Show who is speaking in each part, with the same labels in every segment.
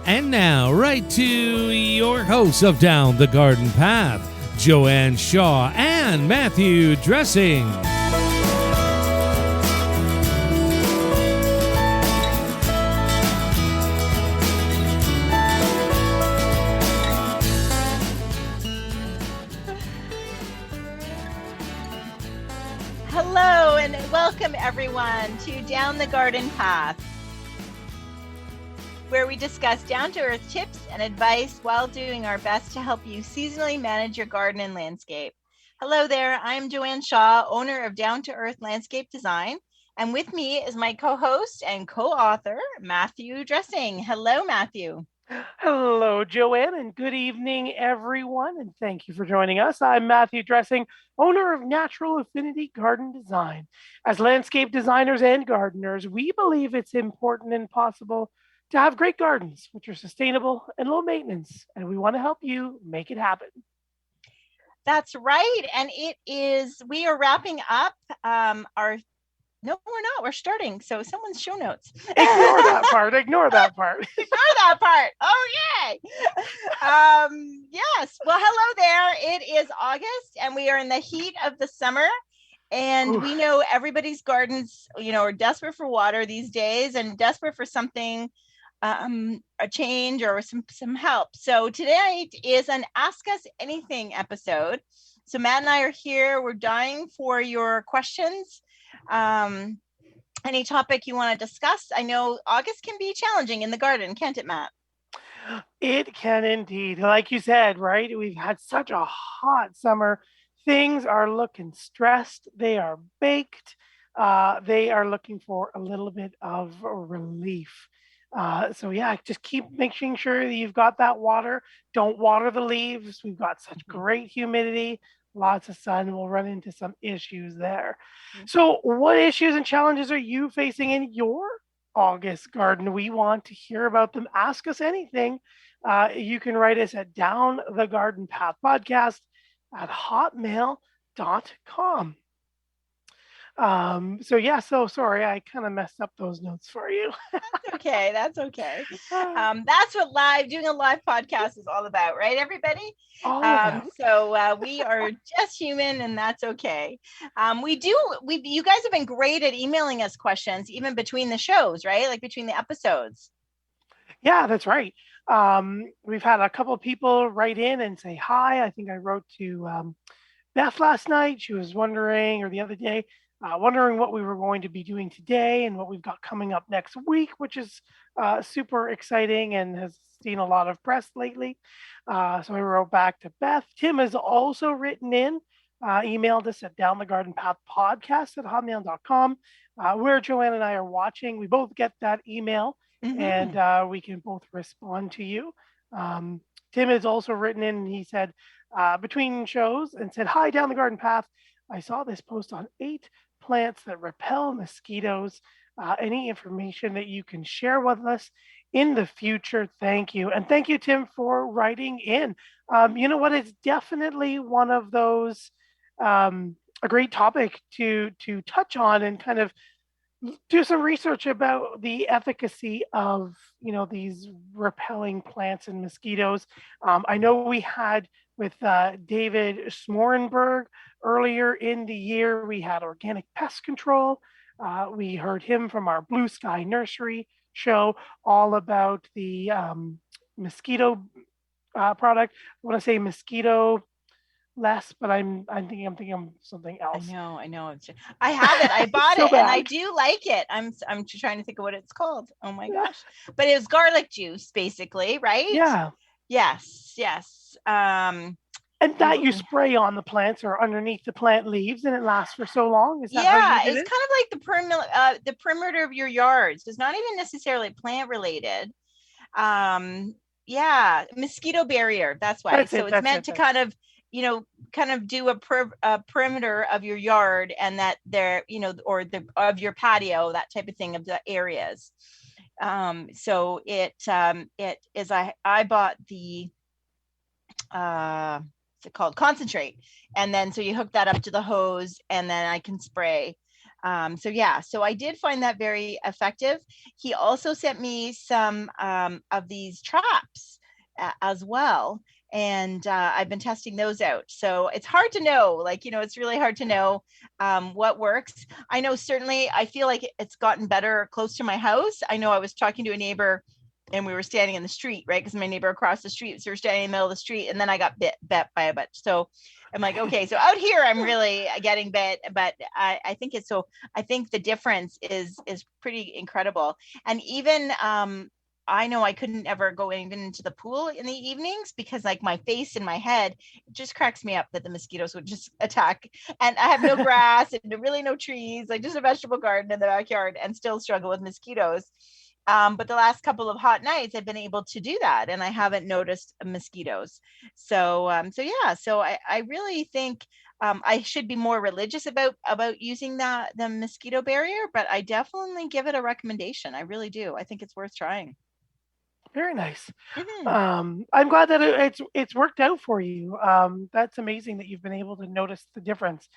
Speaker 1: And now, right to your hosts of Down the Garden Path, Joanne Shaw and Matthew Dressing.
Speaker 2: Hello and welcome everyone to Down the Garden Path, where we discuss down-to-earth tips and advice while doing our best to help you seasonally manage your garden and landscape. Hello there, I'm Joanne Shaw, owner of Down2Earth Landscape Design, and with me is my co-host and co-author, Matthew Dressing. Hello, Matthew.
Speaker 3: Hello, Joanne, and good evening, everyone, and thank you for joining us. I'm Matthew Dressing, owner of Natural Affinity Garden Design. As landscape designers and gardeners, we believe it's important and possible to have great gardens, which are sustainable and low maintenance, and we want to help you make it happen.
Speaker 2: That's right, and we are wrapping up No, we're not. We're starting. So someone's show notes.
Speaker 3: Ignore that part. Ignore that part.
Speaker 2: Ignore that part. Oh, yay. Yes. Well, hello there. It is August and we are in the heat of the summer. And we know everybody's gardens, are desperate for water these days and desperate for something, a change or some help. So today is an Ask Us Anything episode. So Matt and I are here. We're dying for your questions. Any topic you want to discuss. I know August can be challenging in the garden, can't it, Matt?
Speaker 3: It can indeed. Like you said, right? We've had such a hot summer. Things are looking stressed. They are baked. They are looking for a little bit of relief. So yeah, just keep making sure that you've got that water. Don't water the leaves. We've got such great humidity. Lots of sun. We'll run into some issues there. So what issues and challenges are you facing in your August garden? We want to hear about them. Ask us anything. You can write us at Down the Garden Path Podcast at hotmail.com. So sorry, I kind of messed up those notes for you.
Speaker 2: That's okay. That's what doing a live podcast is all about, right, everybody? So we are just human and that's okay. You guys have been great at emailing us questions, even between the shows, right? Like between the episodes.
Speaker 3: Yeah, that's right. We've had a couple of people write in and say hi. I think I wrote to Beth last night. She was wondering, or the other day, wondering what we were going to be doing today and what we've got coming up next week, which is super exciting and has seen a lot of press lately. So I wrote back to Beth. Tim has also written in, emailed us at downthegardenpathpodcast@hotmail.com, where Joanne and I are watching. We both get that email and we can both respond to you. Tim has also written in and he said, between shows, and said, hi, Down the Garden Path. I saw this post on 8 plants that repel mosquitoes. Any information that you can share with us in the future? Thank you. And thank you, Tim, for writing in. You know what? It's definitely one of those, a great topic to touch on and kind of do some research about the efficacy of, these repelling plants and mosquitoes. I know we had with David Smorenberg earlier in the year, we had organic pest control. We heard him from our Blue Sky Nursery show all about the mosquito product. I want to say mosquito less, but I'm thinking of something else.
Speaker 2: I know. I have it. I bought it and I do like it. I'm trying to think of what it's called. Oh my gosh. But it was garlic juice, basically, right?
Speaker 3: Yeah.
Speaker 2: Yes.
Speaker 3: And that you spray on the plants or underneath the plant leaves, and it lasts for so long. Is that how you did
Speaker 2: it's kind of like the perimeter of your yards. It's not even necessarily plant related. Mosquito barrier. That's why. It's meant to kind of do a perimeter of your yard and that of your patio, that type of thing, of the areas. So it is. I bought the what's it called? Concentrate. And then so you hook that up to the hose and then I can spray. So yeah, so I did find that very effective. He also sent me some of these traps as well. And I've been testing those out. So it's hard to know, like, it's really hard to know what works. I know certainly I feel like it's gotten better close to my house. I know I was talking to a neighbor and we were standing in the street, right? Because my neighbor across the street, so we're standing in the middle of the street, and then I got bit by a bunch. So I'm like, okay, so out here I'm really getting bit, but I think I think the difference is pretty incredible. And even I know I couldn't ever go even into the pool in the evenings because like my face and my head, it just cracks me up that the mosquitoes would just attack. And I have no grass and really no trees, like just a vegetable garden in the backyard, and still struggle with mosquitoes. But the last couple of hot nights, I've been able to do that, and I haven't noticed mosquitoes. So yeah, so I really think I should be more religious about using the mosquito barrier, but I definitely give it a recommendation. I really do. I think it's worth trying.
Speaker 3: Very nice. I'm glad that it's worked out for you. That's amazing that you've been able to notice the difference.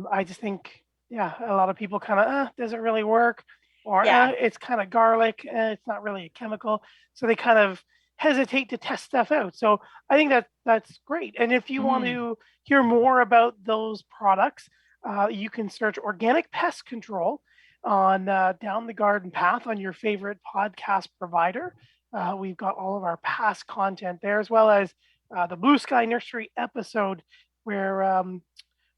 Speaker 3: I just think, yeah, a lot of people kind of, does it really work? Or it's kind of garlic, it's not really a chemical. So they kind of hesitate to test stuff out. So I think that's great. And if you want to hear more about those products, you can search organic pest control on Down the Garden Path on your favorite podcast provider. We've got all of our past content there, as well as the Blue Sky Nursery episode where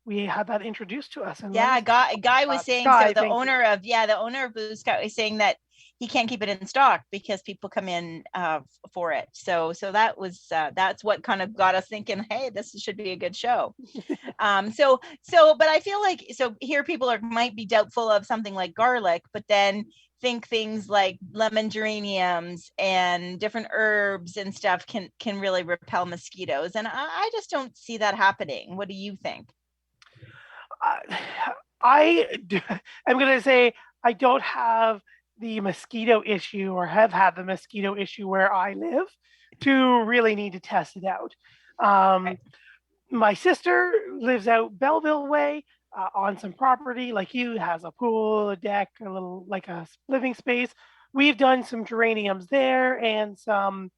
Speaker 3: we had that introduced to us. And
Speaker 2: Guy was saying,
Speaker 3: Guy,
Speaker 2: so the owner of Blue Sky was saying that he can't keep it in stock because people come in for it. So that was that's what kind of got us thinking, hey, this should be a good show. But I feel like, so here people might be doubtful of something like garlic, but then think things like lemon geraniums and different herbs and stuff can really repel mosquitoes. And I just don't see that happening. What do you think?
Speaker 3: I'm going to say I don't have the mosquito issue, or have had the mosquito issue where I live, to really need to test it out. Okay. My sister lives out Belleville way on some property like you, has a pool, a deck, a little like a living space. We've done some geraniums there and some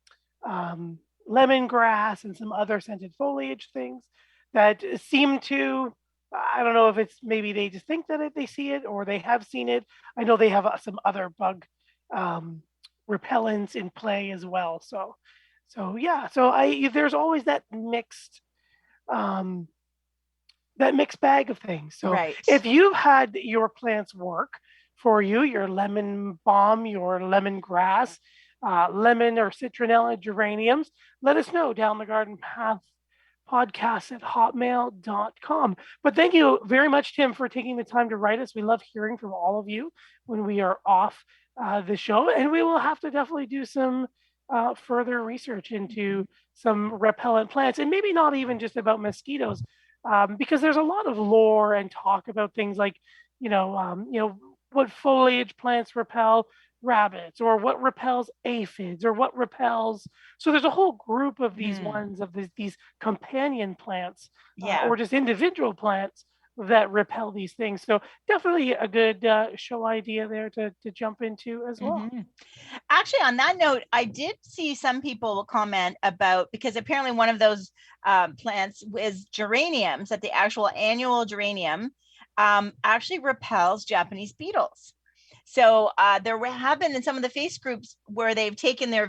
Speaker 3: lemongrass and some other scented foliage things that seem to, I don't know if it's maybe they just think that they see it or they have seen it. I know they have some other bug repellents in play as well. So yeah. So there's always that mixed bag of things. So if you've had your plants work for you, your lemon balm, your lemongrass, lemon or citronella geraniums, let us know. Down the Garden Path podcast@hotmail.com. But thank you very much, Tim, for taking the time to write us. We love hearing from all of you when we are off the show, and we will have to definitely do some further research into some repellent plants, and maybe not even just about mosquitoes, because there's a lot of lore and talk about things like, what foliage plants repel rabbits, or what repels aphids, or what repels. So there's a whole group of these ones, of these companion plants, or just individual plants that repel these things. So definitely a good show idea there to jump into as well.
Speaker 2: Actually, on that note, I did see some people comment about, because apparently one of those plants is geraniums, that the actual annual geranium actually repels Japanese beetles. So there have been in some of the face groups where they've taken their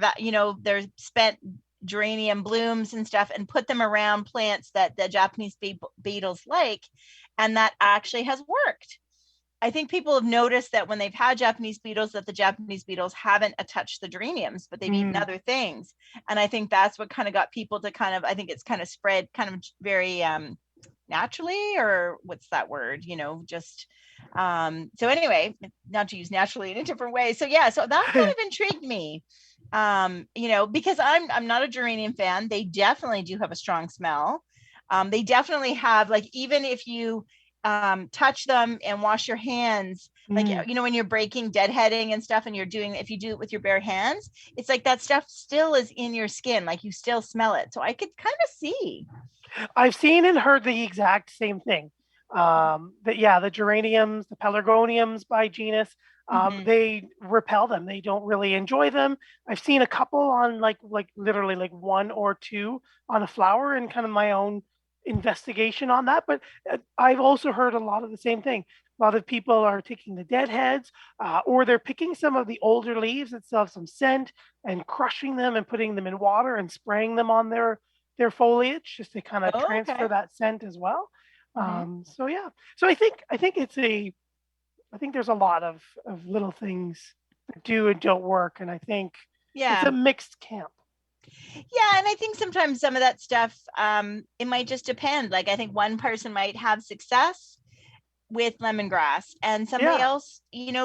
Speaker 2: spent geranium blooms and stuff and put them around plants that the Japanese beetles like, and that actually has worked. I think people have noticed that when they've had Japanese beetles, that the Japanese beetles haven't touched the geraniums, but they've eaten other things. And I think that's what kind of got people to I think it's kind of spread kind of very naturally, or what's that word, so anyway, not to use naturally in a different way. So yeah, so that kind of intrigued me, because I'm not a geranium fan. They definitely do have a strong smell. They definitely have, like, even if you touch them and wash your hands, like, when you're breaking deadheading and stuff, and if you do it with your bare hands, it's like that stuff still is in your skin, like you still smell it. So I could kind of see.
Speaker 3: I've seen and heard the exact same thing. The geraniums, the pelargoniums by genus,
Speaker 2: Mhm.
Speaker 3: they repel them. They don't really enjoy them. I've seen a couple on like literally like one or two on a flower, and kind of my own investigation on that. But I've also heard a lot of the same thing. A lot of people are taking the dead heads, or they're picking some of the older leaves that still have some scent and crushing them and putting them in water and spraying them on their foliage just to kind of
Speaker 2: Oh, okay.
Speaker 3: transfer that scent as well.
Speaker 2: Mhm.
Speaker 3: So yeah, so I think there's a lot of little things that do and don't work, and I think it's
Speaker 2: Yeah.
Speaker 3: a mixed camp.
Speaker 2: Yeah, and I think sometimes some of that stuff, it might just depend. Like I think one person might have success with lemongrass and somebody
Speaker 3: Yeah,
Speaker 2: else,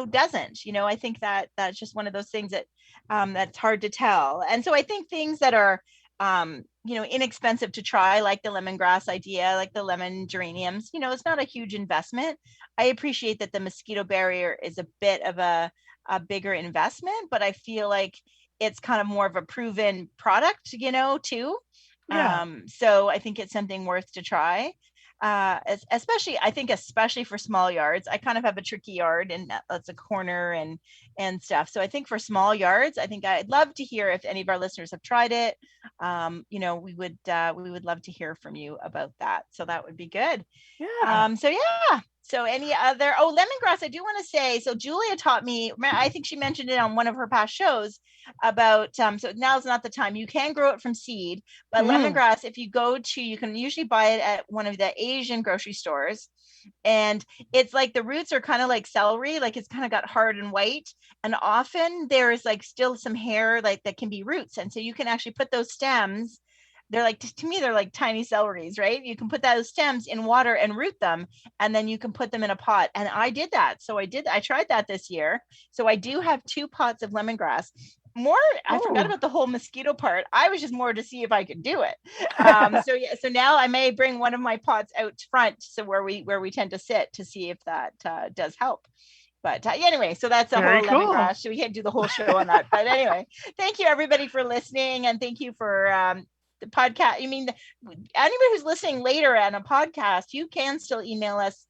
Speaker 2: doesn't. I think that that's just one of those things that that's hard to tell. And so I think things that are inexpensive to try, like the lemongrass idea, like the lemon geraniums, it's not a huge investment. I appreciate that the mosquito barrier is a bit of a bigger investment, but I feel like it's kind of more of a proven product, too.
Speaker 3: yeah,
Speaker 2: So I think it's something worth to try. Especially for small yards. I kind of have a tricky yard, and that's a corner and stuff. So I think for small yards, I think I'd love to hear if any of our listeners have tried it. We would love to hear from you about that. So that would be good.
Speaker 3: yeah.
Speaker 2: So yeah. So any other, lemongrass, I do want to say, so Julia taught me, I think she mentioned it on one of her past shows about, so now's not the time. You can grow it from seed, but
Speaker 3: Mhm.
Speaker 2: lemongrass, if you go to, you can usually buy it at one of the Asian grocery stores. And it's like the roots are kind of like celery, like it's kind of got hard and white. And often there is like still some hair like that can be roots. And so you can actually put those stems, they're like, to me, they're like tiny celeries, right? You can put those stems in water and root them, and then you can put them in a pot. And I did that. I tried that this year. So I do have 2 pots of lemongrass. More, I forgot
Speaker 3: Oh,
Speaker 2: about the whole mosquito part. I was just more to see if I could do it. So yeah, so now I may bring one of my pots out front, so where we tend to sit, to see if that does help. But anyway, so that's a
Speaker 3: very
Speaker 2: whole
Speaker 3: cool.
Speaker 2: lemongrass. So we can't do the whole show on that. But anyway, thank you everybody for listening, and thank you for the podcast. I mean, anybody who's listening later on a podcast, you can still email us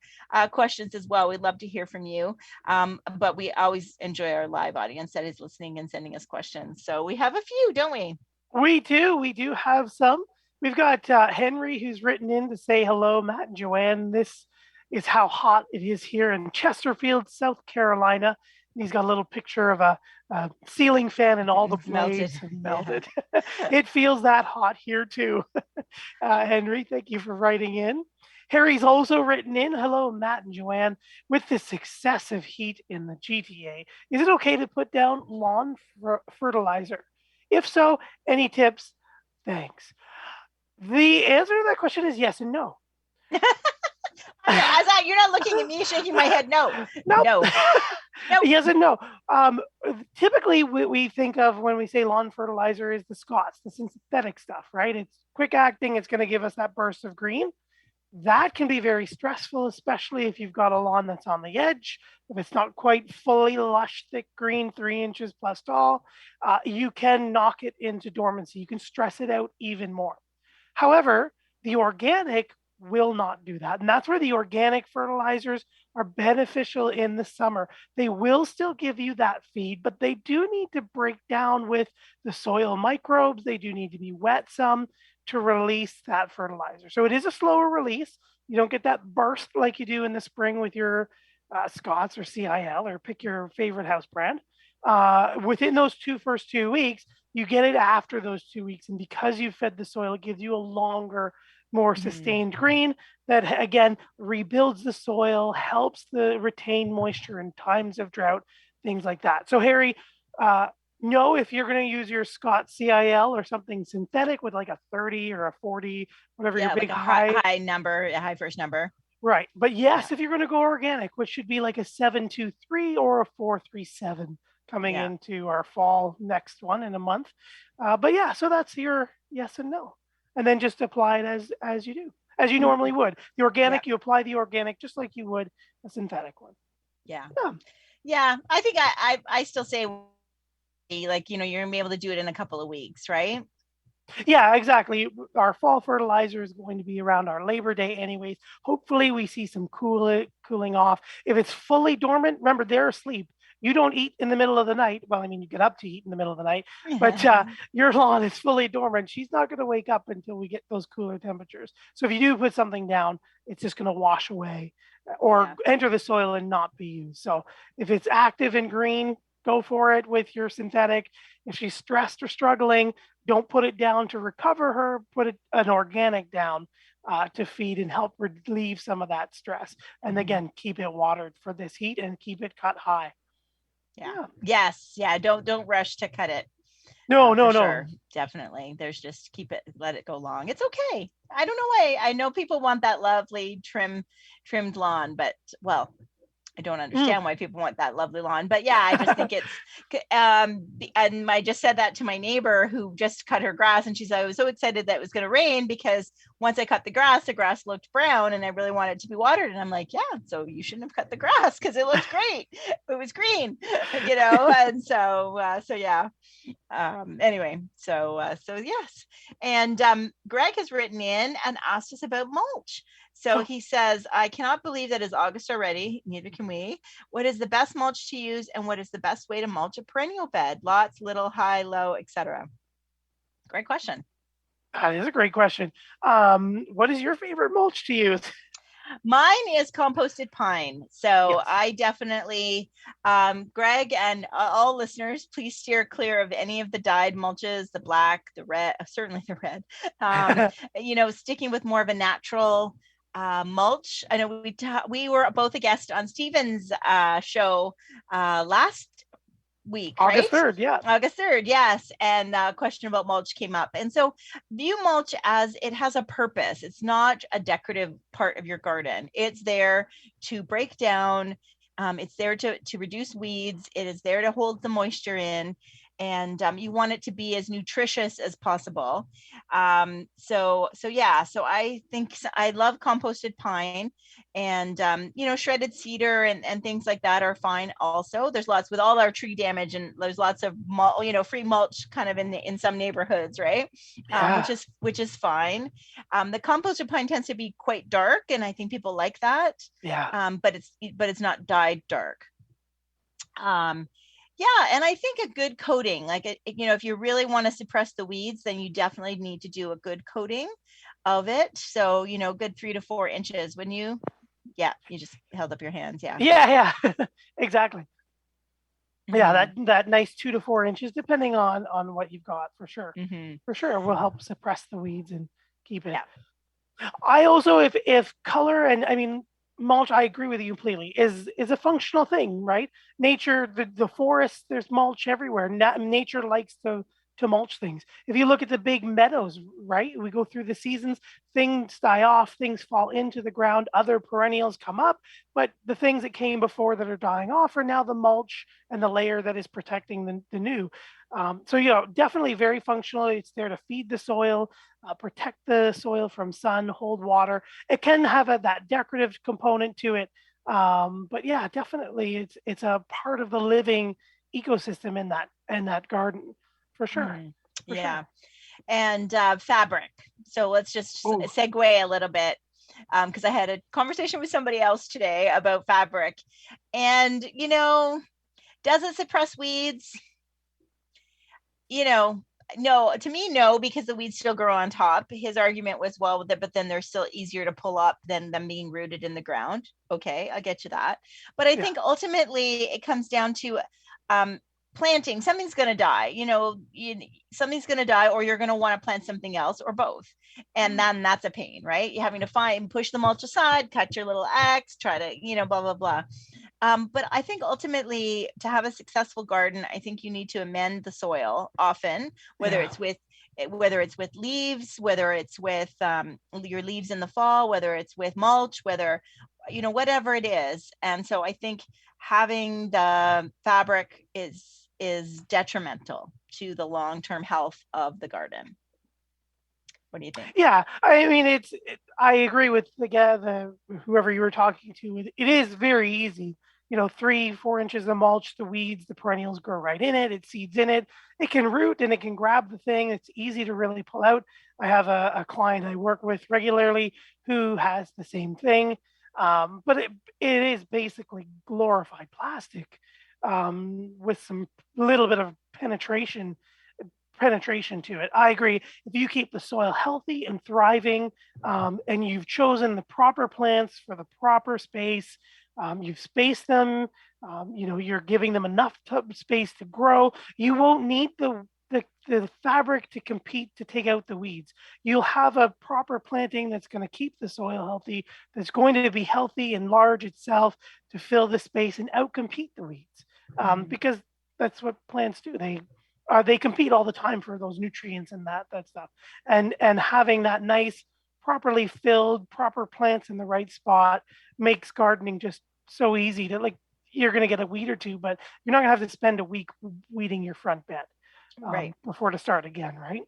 Speaker 2: questions as well. We'd love to hear from you. But we always enjoy our live audience that is listening and sending us questions. So we have a few, don't we?
Speaker 3: We do. We do have some. We've got Henry who's written in to say hello, Matt and Joanne. This is how hot it is here in Chesterfield, South Carolina. And he's got a little picture of a ceiling fan, and all the
Speaker 2: It's melted.
Speaker 3: blades have
Speaker 2: Yeah.
Speaker 3: melted. It feels that hot here too. Henry, thank you for writing in. Harry's also written in, hello, Matt and Joanne. With this excessive heat in the GTA, is it okay to put down lawn fertilizer? If so, any tips? Thanks. The answer to that question is yes and no.
Speaker 2: You're not looking at me shaking my head. No,
Speaker 3: Nope.
Speaker 2: no, no.
Speaker 3: Yes and no. Typically, we think of when we say lawn fertilizer is the Scots, the synthetic stuff, right? It's quick acting. It's going to give us that burst of green. That can be very stressful, especially if you've got a lawn that's on the edge. If it's not quite fully lush, thick green, 3 inches plus tall, you can knock it into dormancy. You can stress it out even more. However, the organic will not do that. And that's where the organic fertilizers are beneficial in the summer. They will still give you that feed, but they do need to break down with the soil microbes. They do need to be wet some to release that fertilizer. So it is a slower release. You don't get that burst like you do in the spring with your Scots or CIL, or pick your favorite house brand. Within those first 2 weeks, you get it after those 2 weeks. And because you fed the soil, it gives you a longer, more sustained green that, again, rebuilds the soil, helps the retain moisture in times of drought, things like that. So, Harry, no, if you're going to use your Scott CIL or something synthetic with like a 30 or a 40, whatever your big
Speaker 2: like a high number, a high first number.
Speaker 3: Right. But yes, if you're going to go organic, which should be like a 723 or a 437 coming into our fall next one in a month. But yeah, so that's your yes and no. And then just apply it as you do, as you normally would. The organic, you apply the organic just like you would a synthetic one.
Speaker 2: Yeah. I think I still say, like, you're gonna be able to do it in a couple of weeks, right?
Speaker 3: Yeah, exactly. Our fall fertilizer is going to be around our Labor Day anyways. Hopefully we see some cooling off. If it's fully dormant, remember they're asleep. You don't eat in the middle of the night. Well, I mean, you get up to eat in the middle of the night, but your lawn is fully dormant. She's not going to wake up until we get those cooler temperatures. So if you do put something down, it's just going to wash away or enter the soil and not be used. So if it's active and green, go for it with your synthetic. If she's stressed or struggling, don't put it down to recover her, put an organic down to feed and help relieve some of that stress. And again, keep it watered for this heat and keep it cut high.
Speaker 2: Yeah. Yes. Yeah. Don't rush to cut it.
Speaker 3: No.
Speaker 2: Sure. Definitely. There's just let it go long. It's okay. I don't know why. I know people want that lovely trimmed lawn, but well, I don't understand why people want that lovely lawn, but yeah, I just think it's, and I just said that to my neighbor who just cut her grass, and I was so excited that it was going to rain because once I cut the grass looked brown and I really wanted it to be watered. And I'm like, yeah, so you shouldn't have cut the grass because it looked great. It was green, and so yeah. Anyway, so yes. And Greg has written in and asked us about mulch. So he says, I cannot believe that it's August already. Neither can we. What is the best mulch to use, and what is the best way to mulch a perennial bed? Lots, little, high, low, etc. Great question.
Speaker 3: That is a great question. What is your favorite mulch to use?
Speaker 2: Mine is composted pine. So yes. I definitely, Greg and all listeners, please steer clear of any of the dyed mulches, the black, the red, certainly the red, sticking with more of a natural mulch. I know we were both a guest on Stephen's show last week,
Speaker 3: August
Speaker 2: right?
Speaker 3: 3rd, yeah.
Speaker 2: August 3rd, yes. And a question about mulch came up. And so view mulch as it has a purpose. It's not a decorative part of your garden. It's there to break down. It's there to reduce weeds. It is there to hold the moisture in. And you want it to be as nutritious as possible. So I think I love composted pine, and shredded cedar and things like that are fine. Also, there's lots with all our tree damage, and there's lots of free mulch kind of in some neighborhoods, right? Which is fine. The composted pine tends to be quite dark, and I think people like that.
Speaker 3: Yeah.
Speaker 2: But it's not dyed dark. Yeah, and I think a good coating, if you really want to suppress the weeds, then you definitely need to do a good coating of it. So, good 3 to 4 inches. When you just held up your hands. Yeah.
Speaker 3: Yeah, exactly. Mm-hmm. Yeah, that nice 2 to 4 inches, depending on what you've got, for sure. Mm-hmm. For sure, will help suppress the weeds and keep it. Yeah. I also, if color and mulch, I agree with you completely, is a functional thing, right? Nature, the forest, there's mulch everywhere. Nature likes to mulch things. If you look at the big meadows, right? We go through the seasons, things die off, things fall into the ground, other perennials come up, but the things that came before that are dying off are now the mulch and the layer that is protecting the new. So, definitely very functional. It's there to feed the soil, protect the soil from sun, hold water. It can have that decorative component to it. But yeah, definitely it's a part of the living ecosystem in that garden, for sure. For sure.
Speaker 2: And fabric. So let's just segue a little bit, because I had a conversation with somebody else today about fabric. And, does it suppress weeds? No, to me, no, because the weeds still grow on top. His argument was, well, but then they're still easier to pull up than them being rooted in the ground. Okay, I'll get you that. But I think ultimately it comes down to planting. Something's going to die, something's going to die, or you're going to want to plant something else, or both. And then that's a pain, right? You're having to push the mulch aside, cut your little axe, try to, blah, blah, blah. But I think ultimately, to have a successful garden, I think you need to amend the soil often, whether it's with leaves, whether it's with your leaves in the fall, whether it's with mulch, whatever it is. And so I think having the fabric is detrimental to the long-term health of the garden. What do you think?
Speaker 3: Yeah, I agree with the whoever you were talking to. It is very easy. 3-4 inches of mulch, the weeds, the perennials grow right in it. It seeds in it. It can root and it can grab the thing. It's easy to really pull out. I have a client I work with regularly who has the same thing. But it is basically glorified plastic with some little bit of penetration to it. I agree. If you keep the soil healthy and thriving, and you've chosen the proper plants for the proper space, you've spaced them, you're giving them enough space to grow, you won't need the fabric to compete to take out the weeds. You'll have a proper planting that's going to keep the soil healthy, that's going to be healthy and large itself to fill the space and outcompete the weeds. Because that's what plants do. They compete all the time for those nutrients and that stuff. And having that nice, properly filled, proper plants in the right spot makes gardening just so easy to, like, you're going to get a weed or two, but you're not going to have to spend a week weeding your front bed before to start again, right?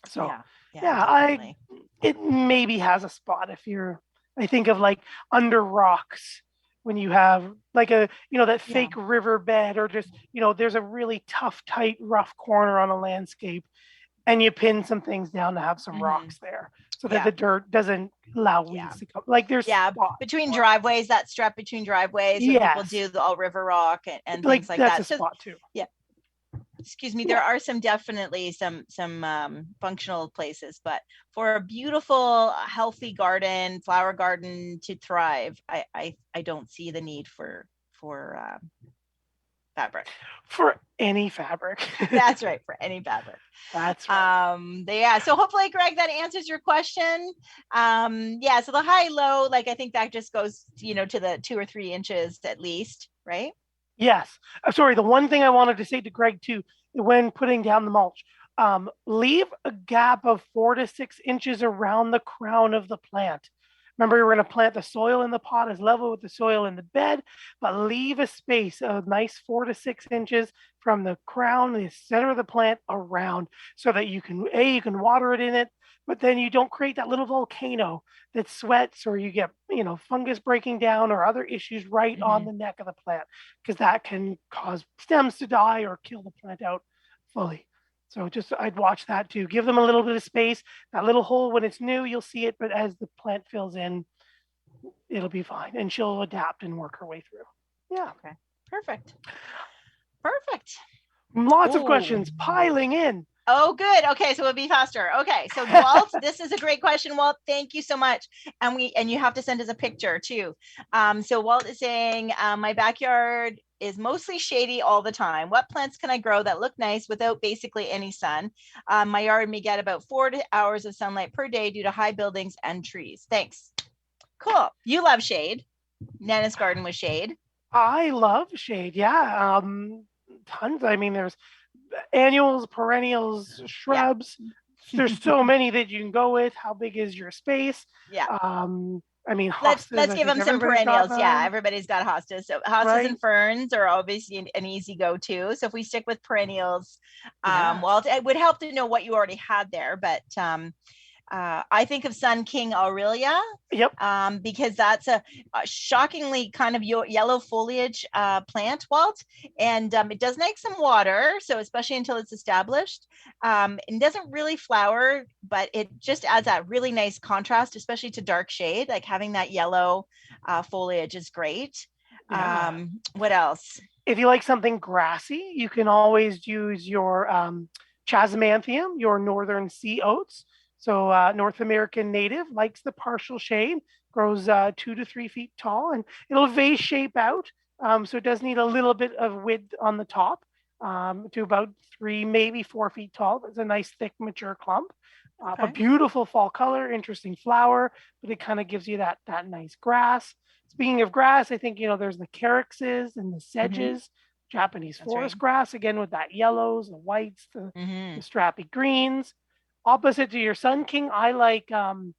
Speaker 3: So it maybe has a spot if I think of like under rocks, when you have like that fake riverbed, or just, there's a really tough, tight, rough corner on a landscape, and you pin some things down to have some rocks there so that the dirt doesn't allow weeds to come. Like there's
Speaker 2: between driveways, that strip between driveways, people do the all river rock and things like
Speaker 3: that's
Speaker 2: that.
Speaker 3: That's a spot too.
Speaker 2: Yeah. Excuse me, there are definitely some functional places, but for a beautiful, healthy garden, flower garden to thrive, I don't see the need for fabric.
Speaker 3: For any fabric.
Speaker 2: That's right, for any fabric.
Speaker 3: That's right.
Speaker 2: So hopefully, Greg, that answers your question. So the high low, like, I think that just goes, to the 2 or 3 inches at least, right?
Speaker 3: Yes. Sorry, the one thing I wanted to say to Greg too, when putting down the mulch, leave a gap of 4 to 6 inches around the crown of the plant. Remember, we're going to plant the soil in the pot as level with the soil in the bed, but leave a space, a nice 4 to 6 inches from the crown, the center of the plant around, so that you can water it in it, but then you don't create that little volcano that sweats, or you get, fungus breaking down or other issues right on the neck of the plant, because that can cause stems to die or kill the plant out fully. So I'd watch that too. Give them a little bit of space. That little hole, when it's new, you'll see it, but as the plant fills in, it'll be fine, and she'll adapt and work her way through. Yeah.
Speaker 2: Okay. Perfect.
Speaker 3: Lots of questions piling in.
Speaker 2: Oh, good. Okay, so it'll be faster. Okay, so Walt, this is a great question, Walt. Thank you so much. And you have to send us a picture too. So Walt is saying, my backyard is mostly shady all the time. What plants can I grow that look nice without basically any sun? My yard may get about 4 hours of sunlight per day due to high buildings and trees. Thanks. Cool. You love shade. Nana's garden was shade.
Speaker 3: I love shade. Yeah. Tons. I mean, there's annuals, perennials, shrubs. There's so many that you can go with. How big is your space?
Speaker 2: Yeah.
Speaker 3: I mean,
Speaker 2: let's give them some perennials. Yeah, everybody's got hostas. So hostas and ferns are obviously an easy go-to. So if we stick with perennials, well, it would help to know what you already had there, but I think of Sun King Aurelia.
Speaker 3: Yep.
Speaker 2: Because that's a shockingly kind of yellow foliage plant, Walt, and it does like some water, so especially until it's established. It doesn't really flower, but it just adds that really nice contrast, especially to dark shade. Like having that yellow foliage is great. Yeah. What else?
Speaker 3: If you like something grassy, you can always use your chasmanthium, your northern sea oats. So North American native, likes the partial shade, grows 2 to 3 feet tall, and it'll vase shape out. So it does need a little bit of width on the top to about 3, maybe 4 feet tall. It's a nice, thick, mature clump. A beautiful fall color, interesting flower, but it kind of gives you that nice grass. Speaking of grass, I think, there's the caryxes and the sedges, Japanese forest grass, again, with that yellows, the whites, the strappy greens. Opposite to your Sun King, I like the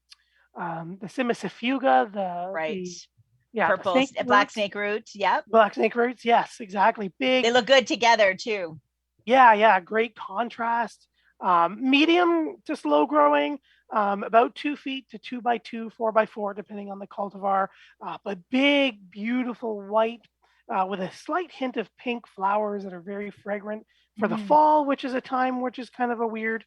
Speaker 3: Simicifuga,
Speaker 2: purple black snake roots. Yep.
Speaker 3: Black snake roots. Yes, exactly. Big.
Speaker 2: They look good together too.
Speaker 3: Yeah. Great contrast. Medium to slow growing, about 2 feet to 2 by 2, 4 by 4, depending on the cultivar. But big, beautiful white with a slight hint of pink flowers that are very fragrant for the
Speaker 2: Mhm.
Speaker 3: fall, which is a time which is kind of a weird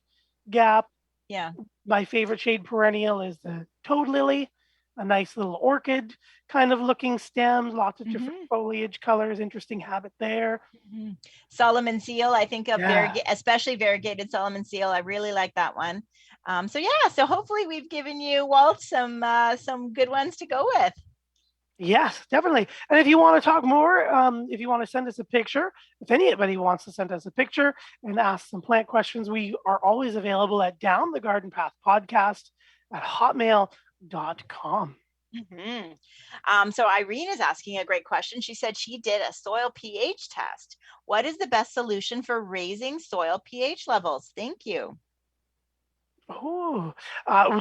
Speaker 3: gap.
Speaker 2: Yeah.
Speaker 3: My favorite shade perennial is the toad lily, a nice little orchid kind of looking stems, lots of different
Speaker 2: Mhm.
Speaker 3: foliage colors, interesting habit there.
Speaker 2: Mhm. Solomon seal, I think of
Speaker 3: Yeah.
Speaker 2: especially variegated Solomon seal. I really like that one. So yeah, so hopefully we've given you, Walt, some good ones to go with.
Speaker 3: Yes, definitely. And if you want to talk more, if you want to send us a picture, if anybody wants to send us a picture and ask some plant questions, we are always available at Down the Garden Path Podcast at hotmail.com.
Speaker 2: So Irene is asking a great question. She said she did a soil pH test. What is the best solution for raising soil pH levels? Thank you.
Speaker 3: Oh,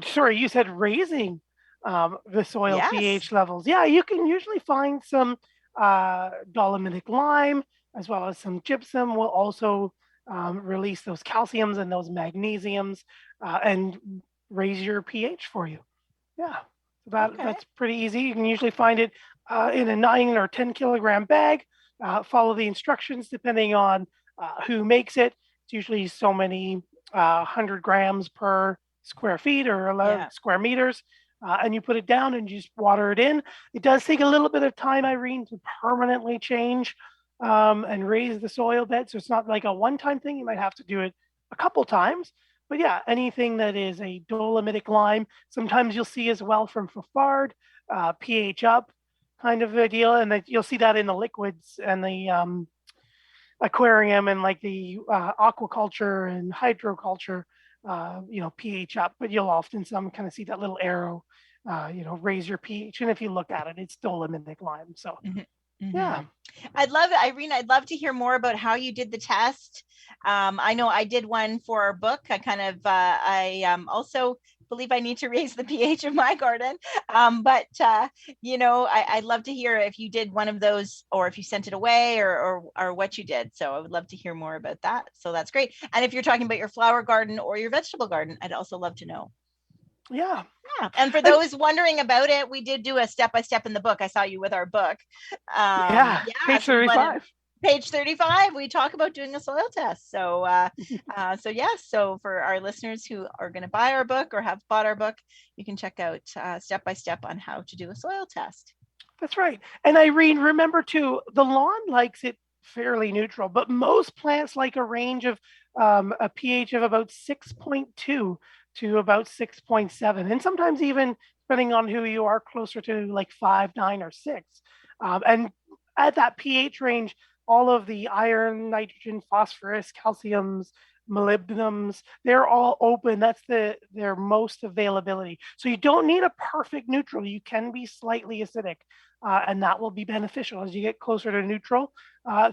Speaker 3: sorry, you said raising the soil
Speaker 2: Yes.
Speaker 3: pH levels. Yeah, you can usually find some dolomitic lime as well as some gypsum will also release those calciums and those magnesiums and raise your pH for you. Yeah,
Speaker 2: Okay.
Speaker 3: that's pretty easy. You can usually find it in a 9 or 10 kilogram bag. Follow the instructions depending on who makes it. It's usually so many 100 grams per square feet or 11
Speaker 2: Yeah.
Speaker 3: square meters. And you put it down and you just water it in. It does take a little bit of time, Irene, to permanently change and raise the soil bed. So it's not like a one-time thing. You might have to do it a couple times. But yeah, anything that is a dolomitic lime, sometimes you'll see as well from Fafard, pH up kind of a deal. And then you'll see that in the liquids and the aquarium and like the aquaculture and hydroculture, pH up, but you'll often some kind of see that little arrow, raise your pH. And if you look at it, it's dolomitic lime. So yeah.
Speaker 2: I'd love it, Irene. I'd love to hear more about how you did the test. I know I did one for our book. I also believe I need to raise the pH of my garden. I'd love to hear if you did one of those or if you sent it away or what you did. So I would love to hear more about that. So that's great. And if you're talking about your flower garden or your vegetable garden, I'd also love to know.
Speaker 3: Yeah.
Speaker 2: And for those wondering about it, we did do a step-by-step in the book. I saw you with our book.
Speaker 3: Page 35.
Speaker 2: Page 35, we talk about doing a soil test. So for our listeners who are going to buy our book or have bought our book, you can check out step-by-step on how to do a soil test.
Speaker 3: That's right. And Irene, remember too, the lawn likes it fairly neutral, but most plants like a range of a pH of about 6.2 to about 6.7. And sometimes even, depending on who you are, closer to like 5, 9, or 6. And at that pH range, all of the iron, nitrogen, phosphorus, calciums, molybdenums, they're all open. That's their most availability. So you don't need a perfect neutral. You can be slightly acidic, and that will be beneficial. As you get closer to neutral,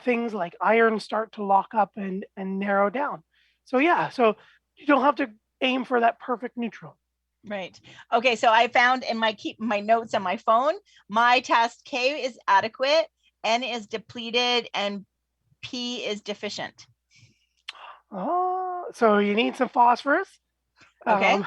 Speaker 3: things like iron start to lock up and narrow down. So yeah, so you don't have to aim for that perfect neutral.
Speaker 2: Right. Okay. So I found in my notes on my phone, my test: K is adequate, N is depleted, and P is deficient.
Speaker 3: Oh, so you need some phosphorus.
Speaker 2: Okay.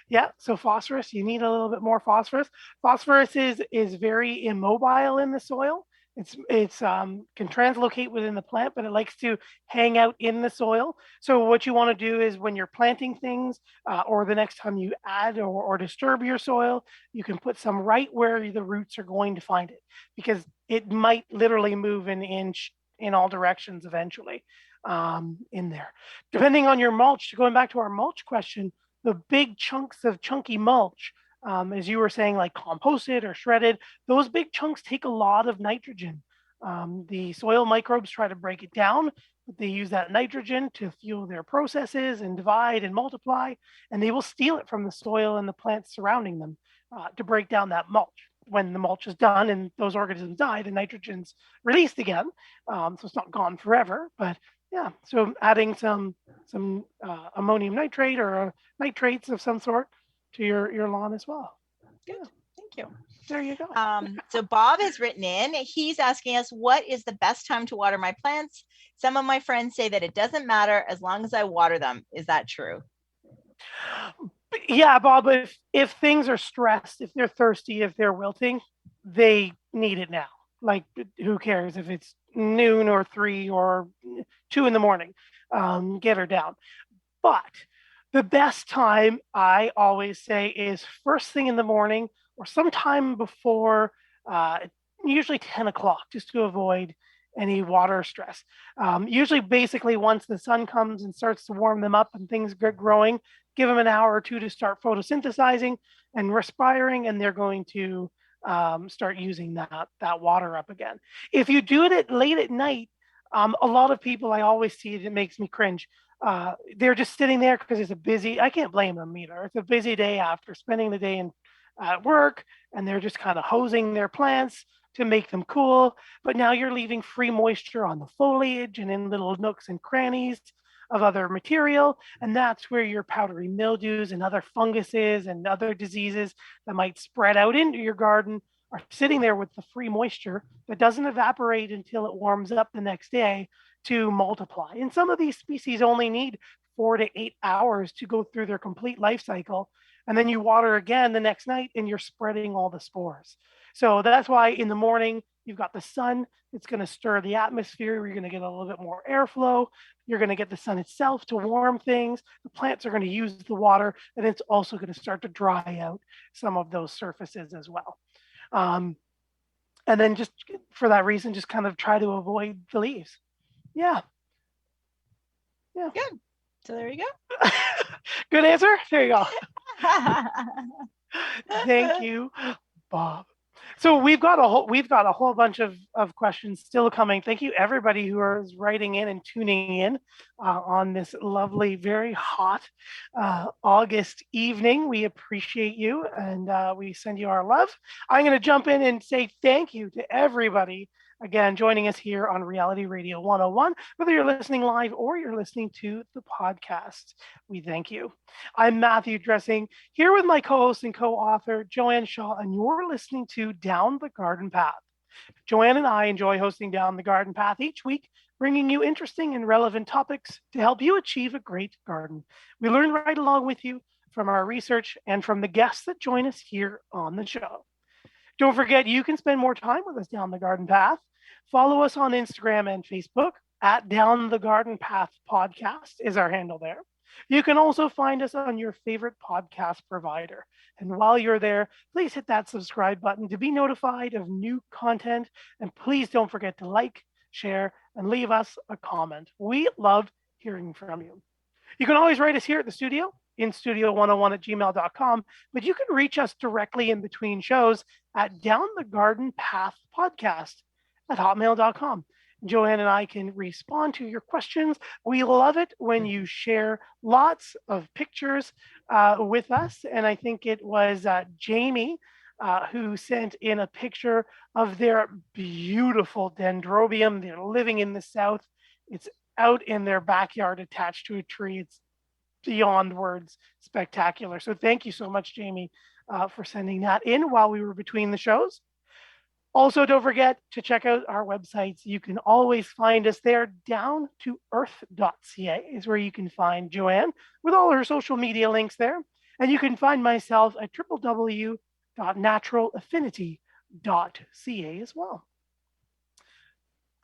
Speaker 3: Yeah, so phosphorus, you need a little bit more phosphorus. Phosphorus is very immobile in the soil. It's can translocate within the plant, but it likes to hang out in the soil. So what you want to do is when you're planting things, or the next time you add or disturb your soil, you can put some right where the roots are going to find it, because it might literally move an inch in all directions eventually in there. Depending on your mulch, going back to our mulch question, the big chunks of chunky mulch, as you were saying, like composted or shredded, those big chunks take a lot of nitrogen. The soil microbes try to break it down, but they use that nitrogen to fuel their processes and divide and multiply, and they will steal it from the soil and the plants surrounding them to break down that mulch. When the mulch is done and those organisms die, the nitrogen's released again. So it's not gone forever, but yeah, so adding some ammonium nitrate or nitrates of some sort to your lawn as well.
Speaker 2: Good. Yeah. Thank you.
Speaker 3: There you go.
Speaker 2: So Bob has written in. He's asking us, what is the best time to water my plants? Some of my friends say that it doesn't matter as long as I water them. Is that true?
Speaker 3: Yeah, Bob, if things are stressed, if they're thirsty, if they're wilting, they need it now. Like, who cares if it's noon or 3 or 2 in the morning? Get her down. But the best time, I always say, is first thing in the morning or sometime before, uh, usually 10 o'clock, just to avoid any water stress. Usually, basically, once the sun comes and starts to warm them up and things get growing, give them an hour or two to start photosynthesizing and respiring, and they're going to start using that water up again. If you do it late at night, a lot of people, I always see it, it makes me cringe. They're just sitting there because it's a busy, I can't blame them either. It's a busy day after spending the day in work, and they're just kind of hosing their plants to make them cool. But now you're leaving free moisture on the foliage and in little nooks and crannies of other material. And that's where your powdery mildews and other funguses and other diseases that might spread out into your garden are sitting there with the free moisture that doesn't evaporate until it warms up the next day to multiply. And some of these species only need 4 to 8 hours to go through their complete life cycle. And then you water again the next night and you're spreading all the spores. So that's why in the morning, you've got the sun. It's going to stir the atmosphere. You're going to get a little bit more airflow. You're going to get the sun itself to warm things. The plants are going to use the water, and it's also going to start to dry out some of those surfaces as well. And then just for that reason, just kind of try to avoid the leaves. Yeah.
Speaker 2: Good. So there you go.
Speaker 3: Good answer. There you go. Thank you, Bob. So we've got a whole bunch of questions still coming. Thank you everybody who is writing in and tuning in on this lovely, very hot August evening. We appreciate you, and we send you our love. I'm going to jump in and say thank you to everybody again joining us here on Reality Radio 101, whether you're listening live or you're listening to the podcast. We thank you. I'm Matthew Dressing, here with my co-host and co-author, Joanne Shaw, and you're listening to Down the Garden Path. Joanne and I enjoy hosting Down the Garden Path each week, bringing you interesting and relevant topics to help you achieve a great garden. We learn right along with you from our research and from the guests that join us here on the show. Don't forget, you can spend more time with us down the garden path. Follow us on Instagram and Facebook at Down the Garden Path Podcast is our handle there. You can also find us on your favorite podcast provider. And while you're there, please hit that subscribe button to be notified of new content. And please don't forget to like, share, and leave us a comment. We love hearing from you. You can always write us here at the studio, in studio101@gmail.com, but you can reach us directly in between shows at Down the Garden Path Podcast at hotmail.com. Joanne and I can respond to your questions. We love it when you share lots of pictures with us. And I think it was Jamie who sent in a picture of their beautiful dendrobium. They're living in the south. It's out in their backyard attached to a tree. It's beyond words spectacular. So thank you so much, Jamie, for sending that in while we were between the shows. Also, don't forget to check out our websites. You can always find us there. Down2Earth.ca is where you can find Joanne with all her social media links there. And you can find myself at www.naturalaffinity.ca as well.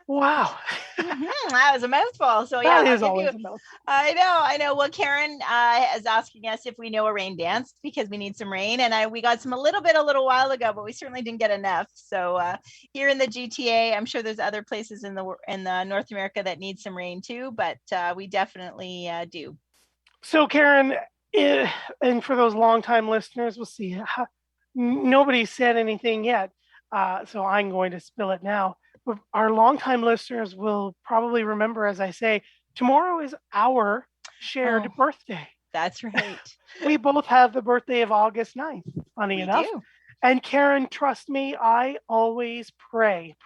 Speaker 3: Wow.
Speaker 2: That was a mouthful. So yeah,
Speaker 3: that is always a mouthful.
Speaker 2: I know. Well, Karen is asking us if we know a rain dance because we need some rain, and we got some a little while ago, but we certainly didn't get enough. So here in the GTA, I'm sure there's other places in the North America that need some rain too, but we definitely do. So
Speaker 3: Karen, and for those longtime listeners, we'll see. Nobody said anything yet, so I'm going to spill it now. But our longtime listeners will probably remember, as I say, tomorrow is our shared birthday.
Speaker 2: That's right.
Speaker 3: We both have the birthday of August 9th, funny enough.
Speaker 2: Do.
Speaker 3: And Karen, trust me, I always pray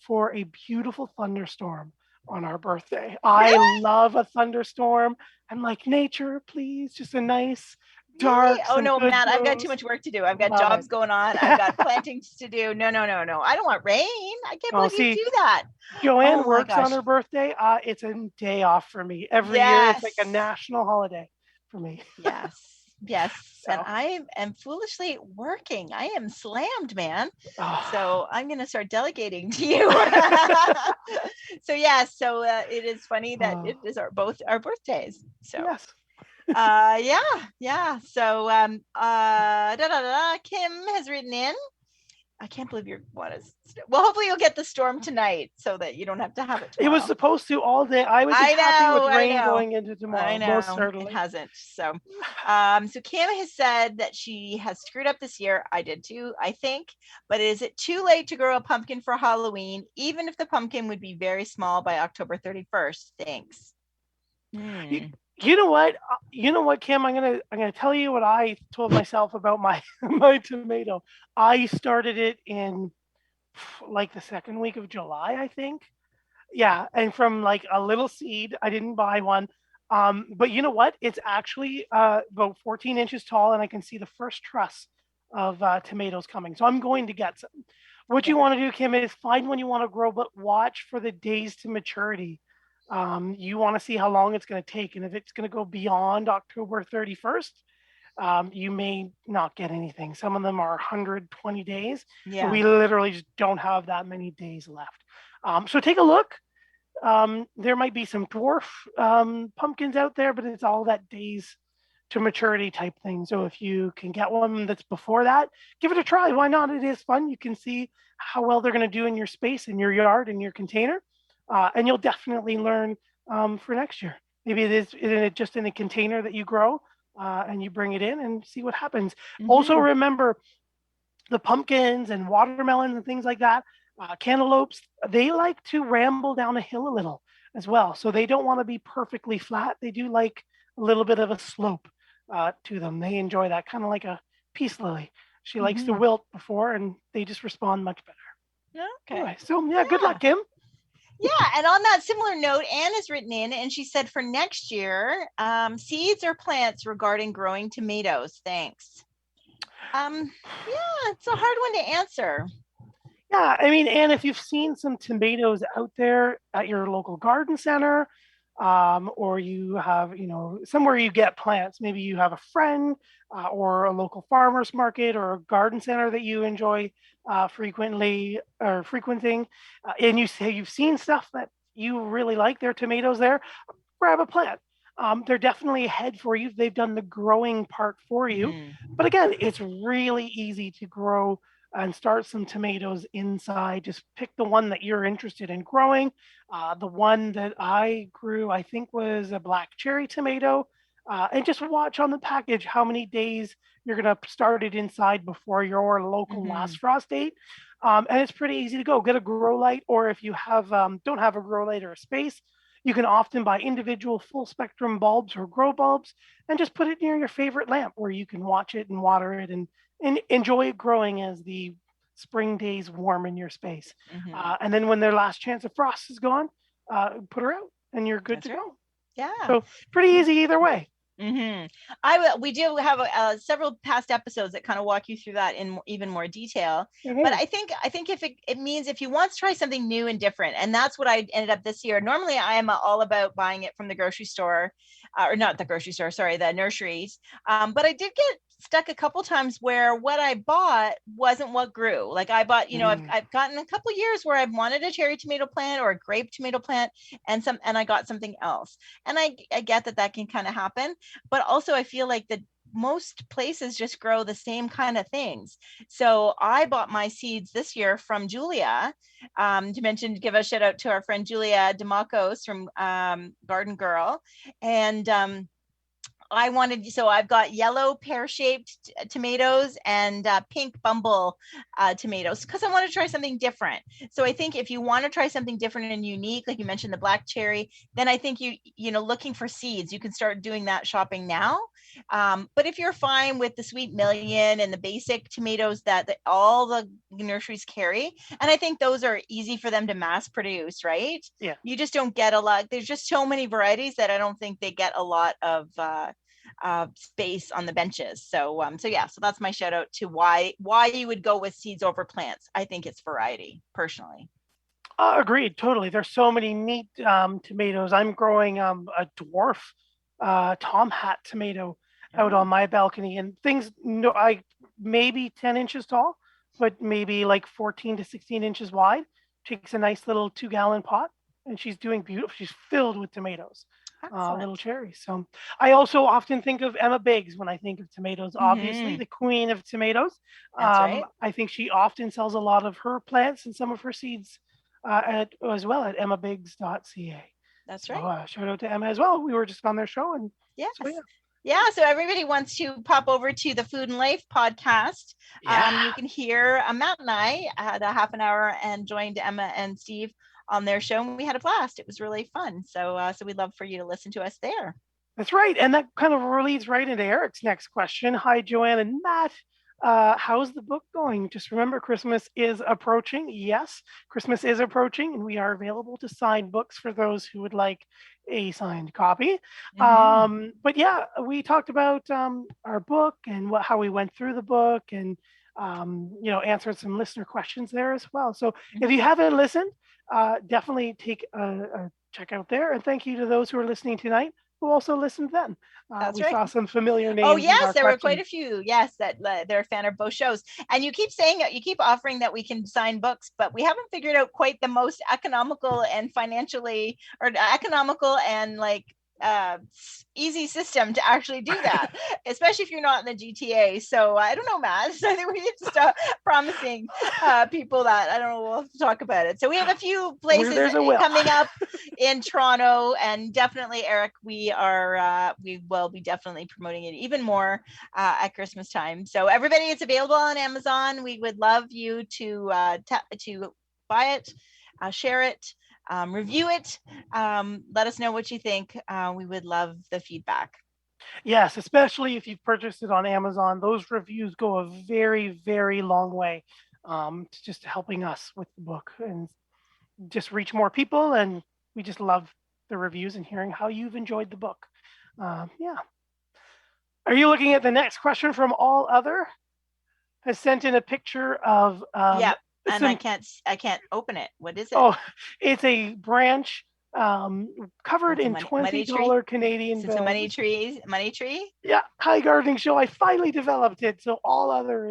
Speaker 3: for a beautiful thunderstorm on our birthday. Really? I love a thunderstorm. I'm like, nature, please, just a nice dark.
Speaker 2: Oh no, Matt, I've got too much work to do. I've got jobs going on. I've got plantings to do. No. I don't want rain. I can't believe you do that.
Speaker 3: Joanne works on her birthday. It's a day off for me. Every year it's like a national holiday for me.
Speaker 2: Yes. Yes, and
Speaker 3: So,
Speaker 2: I am foolishly working. I am slammed, man.
Speaker 3: oh.
Speaker 2: So I'm going to start delegating to you. So yeah, so it is funny that it is both our birthdays. So
Speaker 3: Yes.
Speaker 2: yeah. So Kim has written in. I can't believe you're well, hopefully you'll get the storm tonight so that you don't have to have it
Speaker 3: It
Speaker 2: tomorrow.
Speaker 3: was supposed to all day. I would be happy with rain going into tomorrow.
Speaker 2: I know.
Speaker 3: Most certainly.
Speaker 2: It hasn't. So so Kim has said that she has screwed up this year. I did too, I think. But is it too late to grow a pumpkin for Halloween, even if the pumpkin would be very small by October 31st? Thanks.
Speaker 3: You know what, Kim? I'm gonna tell you what I told myself about my my tomato. I started it in like the second week of July, I think. Yeah, and from like a little seed, I didn't buy one. But you know what? It's actually about 14 inches tall, and I can see the first truss of tomatoes coming. So I'm going to get some. What you want to do, Kim, is find one you want to grow, but watch for the days to maturity. You want to see how long it's going to take, and if it's going to go beyond October 31st, you may not get anything. Some of them are 120 days.
Speaker 2: Yeah.
Speaker 3: We literally just don't have that many days left. So take a look. There might be some dwarf pumpkins out there, but it's all that days to maturity type thing. So if you can get one that's before that, give it a try. Why not? It is fun. You can see how well they're going to do in your space, in your yard, in your container, and you'll definitely learn for next year. Maybe it is just in a container that you grow, and you bring it in and see what happens. Also remember the pumpkins and watermelons and things like that, cantaloupes, they like to ramble down a hill a little as well. So they don't want to be perfectly flat. They do like a little bit of a slope to them. They enjoy that, kind of like a peace lily. She likes to wilt before, and they just respond much better.
Speaker 2: Okay.
Speaker 3: Anyway, so yeah, good luck, Kim.
Speaker 2: Yeah, and on that similar note, Anne has written in and she said for next year, seeds or plants regarding growing tomatoes. Thanks. Yeah, it's a hard one to answer.
Speaker 3: Yeah, I mean, and if you've seen some tomatoes out there at your local garden center, or you have, somewhere you get plants, maybe you have a friend or a local farmer's market or a garden center that you enjoy frequently or frequenting, and you say you've seen stuff that you really like, their tomatoes there, grab a plant. They're definitely ahead for you. They've done the growing part for you. But again, it's really easy to grow and start some tomatoes inside. Just pick the one that you're interested in growing. The one that I grew, I think, was a black cherry tomato. And just watch on the package how many days you're going to start it inside before your local last frost date. And it's pretty easy to go. Get a grow light, or if you have don't have a grow light or a space, you can often buy individual full spectrum bulbs or grow bulbs and just put it near your favorite lamp where you can watch it and water it and enjoy it growing as the spring days warm in your space. And then when their last chance of frost is gone, put her out and you're good to go.
Speaker 2: Yeah.
Speaker 3: So pretty easy either way.
Speaker 2: We do have several past episodes that kind of walk you through that in even more detail. But I think if it means if you want to try something new and different, and that's what I ended up this year. Normally I am all about buying it from the grocery store, or not the grocery store, sorry, the nurseries. But I did get stuck a couple times where what I bought wasn't what grew. Like I bought, I've gotten a couple years where I've wanted a cherry tomato plant or a grape tomato plant, and I got something else. And I get that can kind of happen. But also I feel like that most places just grow the same kind of things. So I bought my seeds this year from Julia. To give a shout out to our friend Julia Demacos from Garden Girl. And I've got yellow pear-shaped tomatoes and pink bumble tomatoes because I want to try something different. So I think if you want to try something different and unique, like you mentioned the black cherry, then I think looking for seeds, you can start doing that shopping now. But if you're fine with the Sweet Million and the basic tomatoes that all the nurseries carry, and I think those are easy for them to mass produce, right?
Speaker 3: Yeah.
Speaker 2: You just don't get a lot. There's just so many varieties that I don't think they get a lot of space on the benches. So that's my shout out to why you would go with seeds over plants. I think it's variety, personally.
Speaker 3: Agreed, totally. There's so many neat tomatoes. I'm growing a dwarf tom hat tomato, out
Speaker 2: Oh,
Speaker 3: on my balcony, and things, no, I maybe 10 inches tall, but maybe like 14 to 16 inches wide. Takes a nice little 2-gallon pot, and she's doing beautiful. She's filled with tomatoes, little
Speaker 2: excellent.
Speaker 3: cherries. So I also often think of Emma Biggs when I think of tomatoes. Obviously,
Speaker 2: Hmm.
Speaker 3: the queen of tomatoes.
Speaker 2: That's right.
Speaker 3: I think she often sells a lot of her plants and some of her seeds as well at emmabiggs.ca.
Speaker 2: That's
Speaker 3: So
Speaker 2: right.
Speaker 3: shout out to Emma as well. We were just on their show, and
Speaker 2: Yes.
Speaker 3: so yeah.
Speaker 2: Yeah. So everybody wants to pop over to the Food and Life podcast.
Speaker 3: Yeah.
Speaker 2: You can hear Matt and I had a half an hour and joined Emma and Steve on their show, and we had a blast. It was really fun. So we'd love for you to listen to us there.
Speaker 3: That's right. And that kind of leads right into Eric's next question. Hi, Joanne and Matt. How's the book going? Just remember, Christmas is approaching. Yes, Christmas is approaching, and we are available to sign books for those who would like a signed copy.
Speaker 2: Mm-hmm.
Speaker 3: But yeah, we talked about our book and how we went through the book, and answered some listener questions there as well. So if you haven't listened, definitely take a check out there. And thank you to those who are listening tonight who also listened then.
Speaker 2: That's
Speaker 3: We
Speaker 2: right.
Speaker 3: saw some familiar
Speaker 2: Oh
Speaker 3: names in
Speaker 2: yes,
Speaker 3: our
Speaker 2: there were quite
Speaker 3: questions.
Speaker 2: a few. Yes, that they're a fan of both shows. And you keep saying you keep offering that we can sign books, but we haven't figured out quite the most economical and financially or economical and like easy system to actually do that, especially if you're not in the GTA. So I don't know, Matt. So I think we need to stop promising people that. I don't know. We'll have to talk about it. So we have a few
Speaker 3: Where
Speaker 2: places
Speaker 3: there's a will.
Speaker 2: coming up in Toronto, and definitely, Eric, we will be definitely promoting it even more at Christmas time. So everybody, it's available on Amazon. We would love you to buy it, share it, review it. Let us know what you think. We would love the feedback.
Speaker 3: Yes, especially if you've purchased it on Amazon. Those reviews go a very, very long way to just helping us with the book and just reach more people. And we just love the reviews and hearing how you've enjoyed the book. Yeah. Are you looking at the next question from All Other? Has sent in a picture of
Speaker 2: Yep. And
Speaker 3: some,
Speaker 2: I can't open it. What is it?
Speaker 3: oh, it's a branch covered
Speaker 2: It's a
Speaker 3: in
Speaker 2: money tree.
Speaker 3: $20 Canadian
Speaker 2: It's
Speaker 3: bills.
Speaker 2: a money tree. Money tree.
Speaker 3: Yeah, Hi Gardening Show. I finally developed it. So All Other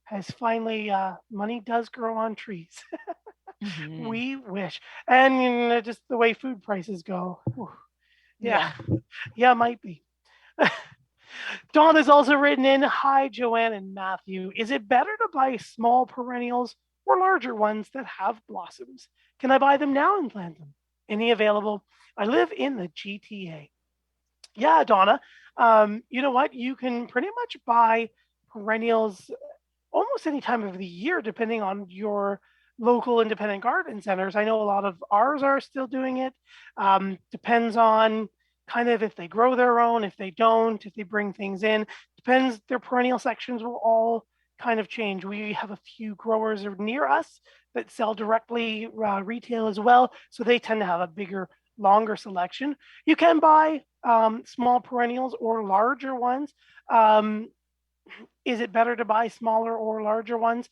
Speaker 3: has finally money does grow on trees.
Speaker 2: Mm-hmm.
Speaker 3: We wish. And just the way food prices go. Whew. Yeah, might be. Dawn has also written in, hi, Joanne and Matthew. Is it better to buy small perennials or larger ones that have blossoms? Can I buy them now and plant them? Any available? I live in the GTA. Yeah, Donna. You know what? You can pretty much buy perennials almost any time of the year, depending on your local independent garden centers. I know a lot of ours are still doing it. Depends on kind of if they grow their own, if they don't, if they bring things in. Depends. Their perennial sections will all kind of change. We have a few growers near us that sell directly retail as well, so they tend to have a bigger, longer selection. You can buy small perennials or larger ones. Is it better to buy smaller or larger ones?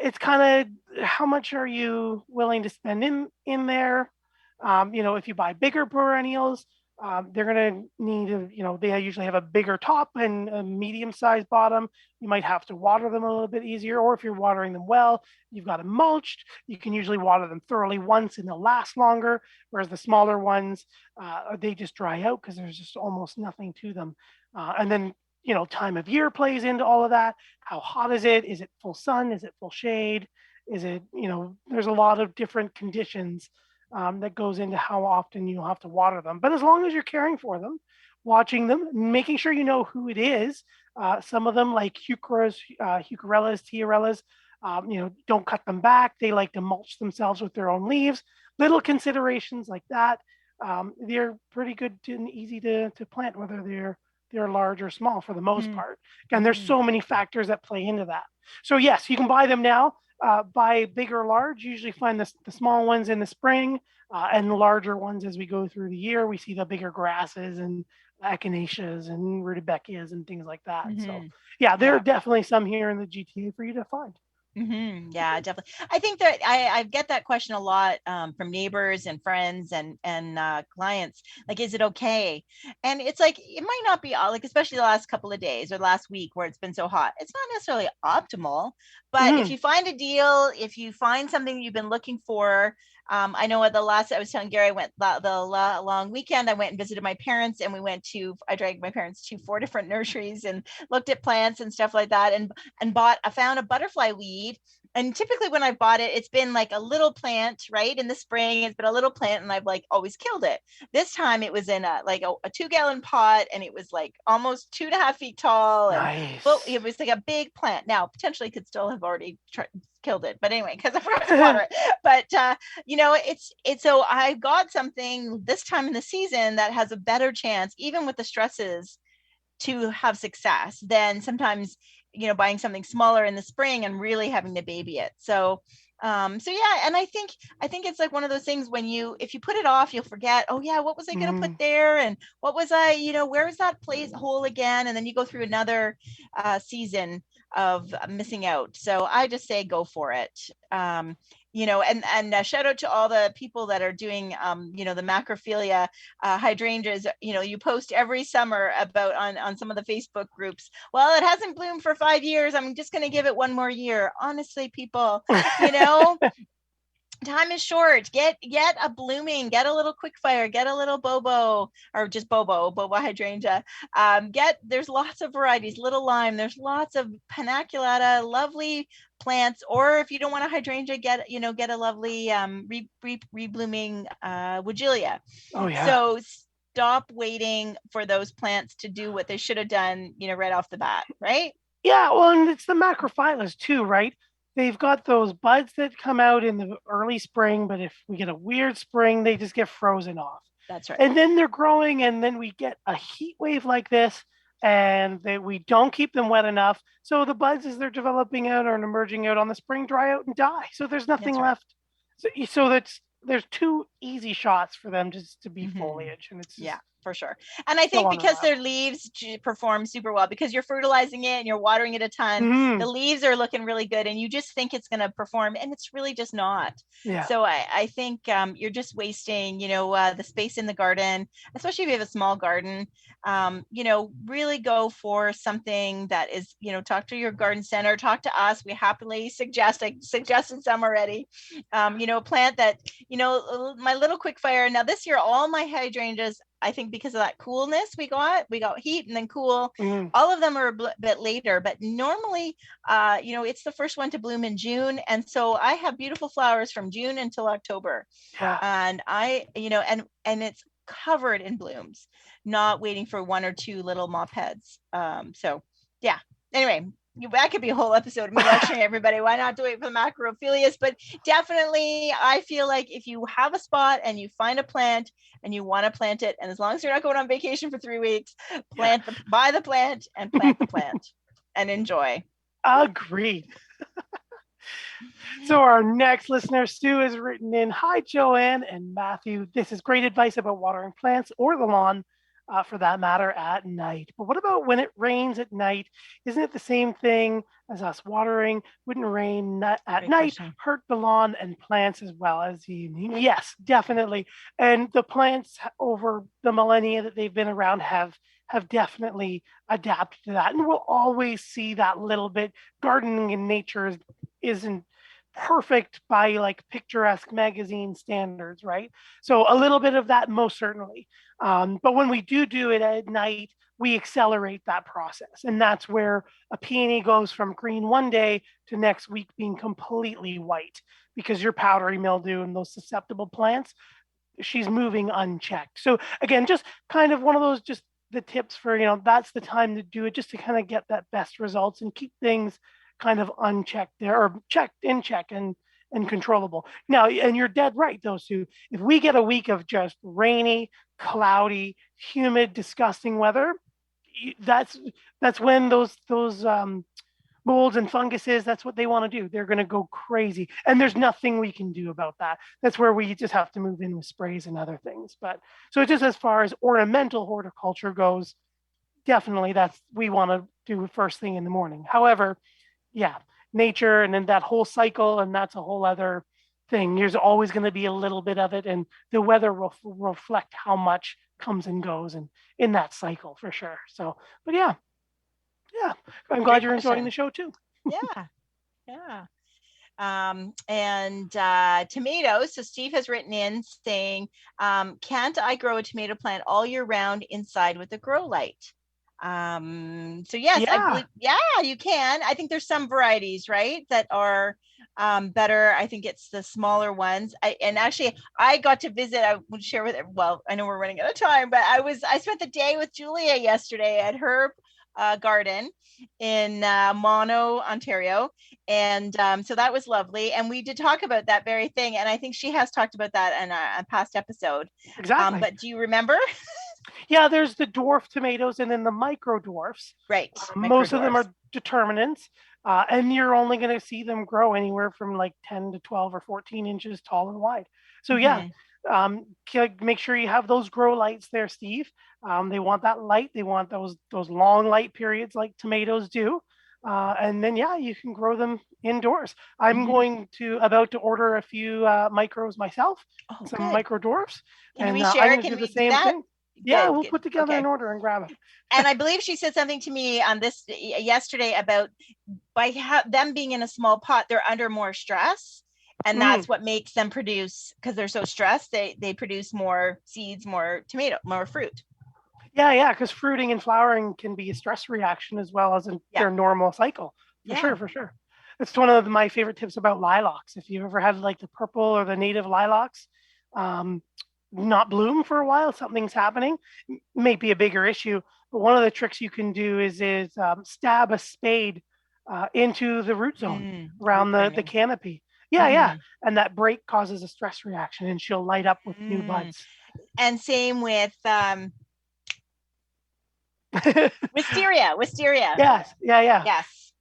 Speaker 3: It's kind of how much are you willing to spend in there? If you buy bigger perennials, they're going to need they usually have a bigger top and a medium-sized bottom. You might have to water them a little bit easier, or if you're watering them well, you've got them mulched. You can usually water them thoroughly once and they'll last longer, whereas the smaller ones, they just dry out because there's just almost nothing to them. And then time of year plays into all of that. How hot is it? Is it full sun? Is it full shade? Is it, there's a lot of different conditions that goes into how often you'll have to water them. But as long as you're caring for them, watching them, making sure you know who it is. Some of them, like heucheras, heucherellas, tiarellas, don't cut them back. They like to mulch themselves with their own leaves. Little considerations like that. They're pretty good and easy to plant, whether they're large or small for the most part. Again, there's so many factors that play into that. So yes, you can buy them now. Buy big or large. Usually find the small ones in the spring and the larger ones as we go through the year. We see the bigger grasses and echinaceas and rudbeckias and things like that. So yeah, there are definitely some here in the GTA for you to find.
Speaker 2: Yeah, definitely. I think that I get that question a lot from neighbors and friends and clients. Like, is it okay? And it's like, it might not be all, like, especially the last couple of days or last week where it's been so hot. It's not necessarily optimal, but if you find a deal, if you find something you've been looking for, I know at the last, I was telling Gary, I went the long weekend. I went and visited my parents, and I dragged my parents to 4 different nurseries and looked at plants and stuff like that, and I found a butterfly weed. And typically when I bought it, it's been like a little plant, right? In the spring, it's been a little plant, and I've like always killed it. This time it was in a 2-gallon pot, and it was like almost 2.5 feet tall. And it was like a big plant. Now, potentially could still have already killed it, but anyway, because I forgot to water it. But it's so I got something this time in the season that has a better chance, even with the stresses, to have success than sometimes buying something smaller in the spring and really having to baby it. So yeah, and I think it's like one of those things, if you put it off, you'll forget, oh yeah, what was I going to put there, and what was I, where was that place hole again, and then you go through another season of missing out. So I just say go for it. And shout out to all the people that are doing the macrophilia hydrangeas. You post every summer about on some of the Facebook groups. Well, it hasn't bloomed for 5 years, I'm just going to give it one more year. Honestly, people, time is short. Get a blooming, get a little quickfire, get a little bobo, or just bobo hydrangea. There's lots of varieties, little lime, there's lots of paniculata, lovely plants. Or if you don't want a hydrangea, get a lovely reblooming woodgelia.
Speaker 3: Oh yeah.
Speaker 2: So stop waiting for those plants to do what they should have done, right off the bat, right?
Speaker 3: Yeah, well, and it's the macrophyllus too, right? They've got those buds that come out in the early spring, but if we get a weird spring, they just get frozen off.
Speaker 2: That's right.
Speaker 3: And then they're growing, and then we get a heat wave like this, and we don't keep them wet enough. So the buds, as they're developing out or emerging out on the spring, dry out and die. So there's nothing left. So there's 2 easy shots for them just to be foliage, and it's
Speaker 2: for sure. And I think because their leaves perform super well, because you're fertilizing it and you're watering it a ton, the leaves are looking really good, and you just think it's going to perform, and it's really just not. So I think you're just wasting the space in the garden, especially if you have a small garden. Really go for something that is, talk to your garden center, talk to us. We happily suggest. I suggested some already. A plant that, my little quickfire. Now this year, all my hydrangeas, I think because of that coolness we got heat and then cool. All of them are a bit later, but normally, it's the first one to bloom in June. And so I have beautiful flowers from June until October. And and it's covered in blooms, not waiting for 1 or 2 little mop heads. So yeah, anyway, that could be a whole episode of me lecturing everybody. Why not do it for the macrophilias? But definitely, I feel like if you have a spot and you find a plant and you want to plant it, and as long as you're not going on vacation for 3 weeks, buy the plant and plant the plant and enjoy.
Speaker 3: Agreed. So our next listener, Stu, has written in, "Hi, Joanne and Matthew. This is great advice about watering plants or the lawn, for that matter, at night. But what about when it rains at night? Isn't it the same thing as us watering? Wouldn't rain at night hurt the lawn and plants as well as the evening?" Yes, definitely. And the plants over the millennia that they've been around have definitely adapted to that. And we'll always see that little bit. Gardening in nature isn't perfect by like picturesque magazine standards, right? So a little bit of that, most certainly. But when we do it at night, we accelerate that process. And that's where a peony goes from green one day to next week being completely white, because your powdery mildew and those susceptible plants, she's moving unchecked. So again, just kind of one of those, just the tips for, that's the time to do it, just to kind of get that best results and keep things kind of unchecked there, or checked in check and controllable. Now, and you're dead right, though, Sue. If we get a week of just rainy, cloudy, humid, disgusting weather, that's when those molds and funguses, that's what they want to do. They're going to go crazy, and there's nothing we can do about that. That's where we just have to move in with sprays and other things. But so just as far as ornamental horticulture goes, definitely we want to do first thing in the morning. However, yeah, nature and then that whole cycle, and that's a whole other thing. There's always going to be a little bit of it, and the weather will reflect how much comes and goes and in that cycle for sure. So, but yeah, I'm glad you're enjoying the show too.
Speaker 2: Yeah. And tomatoes. So Steve has written in saying, can't I grow a tomato plant all year round inside with a grow light? So yes, I believe, you can. I think there's some varieties, right, that are better. I think it's the smaller ones. I got to visit. I would share with. Well, I know we're running out of time, but I spent the day with Julia yesterday at her garden in Mono, Ontario, and so that was lovely. And we did talk about that very thing, and I think she has talked about that in a past episode.
Speaker 3: Exactly.
Speaker 2: But do you remember?
Speaker 3: Yeah, there's the dwarf tomatoes and then the micro dwarfs.
Speaker 2: Right.
Speaker 3: Most of them are determinants, and you're only going to see them grow anywhere from like 10 to 12 or 14 inches tall and wide. So make sure you have those grow lights there, Steve. They want that light. They want those long light periods like tomatoes do. And then, you can grow them indoors. I'm about to order a few micros myself, some micro dwarfs.
Speaker 2: Can we share?
Speaker 3: Can we do the same thing? Yeah, we'll put together an order and grab it.
Speaker 2: And I believe she said something to me on this yesterday about them being in a small pot, they're under more stress. And that's what makes them produce, because they're so stressed, they produce more seeds, more tomato, more fruit.
Speaker 3: Yeah, because fruiting and flowering can be a stress reaction as well as their normal cycle. For sure. It's one of my favorite tips about lilacs. If you've ever had like the purple or the native lilacs not bloom for a while, something's happening. May be a bigger issue, but one of the tricks you can do is stab a spade into the root zone around the canopy. And that break causes a stress reaction, and she'll light up with new buds.
Speaker 2: And same with wisteria.
Speaker 3: Yes.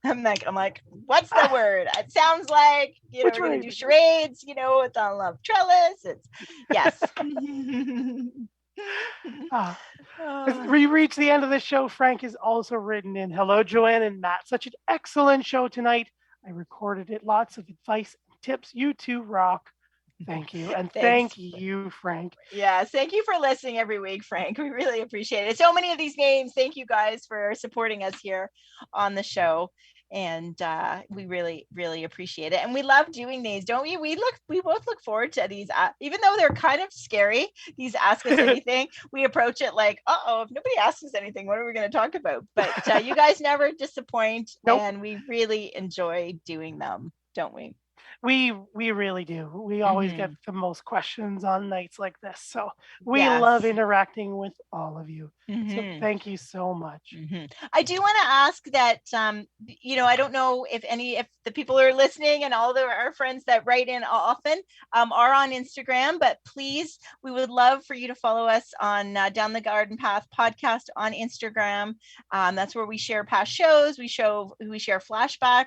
Speaker 2: I'm like, what's the word? It sounds like, we're going to do charades, it's on love trellis. It's yes.
Speaker 3: As we reach the end of the show, Frank has also written in, hello, Joanne and Matt. Such an excellent show tonight. I recorded it. Lots of advice and tips. You two rock. Thank you. And thank you, Frank.
Speaker 2: Yes. Thank you for listening every week, Frank. We really appreciate it. So many of these names. Thank you guys for supporting us here on the show. And we really, really appreciate it. And we love doing these, don't we? We both look forward to these, even though they're kind of scary, these Ask Us Anything. We approach it like, if nobody asks us anything, what are we going to talk about? But you guys never disappoint. Nope. And we really enjoy doing them, don't we?
Speaker 3: We really do. We always get the most questions on nights like this. So we love interacting with all of you. So thank you so much.
Speaker 2: I do want to ask that, I don't know if the people who are listening and all our friends that write in often are on Instagram, but please, we would love for you to follow us on Down the Garden Path podcast on Instagram. That's where we share past shows. We share flashbacks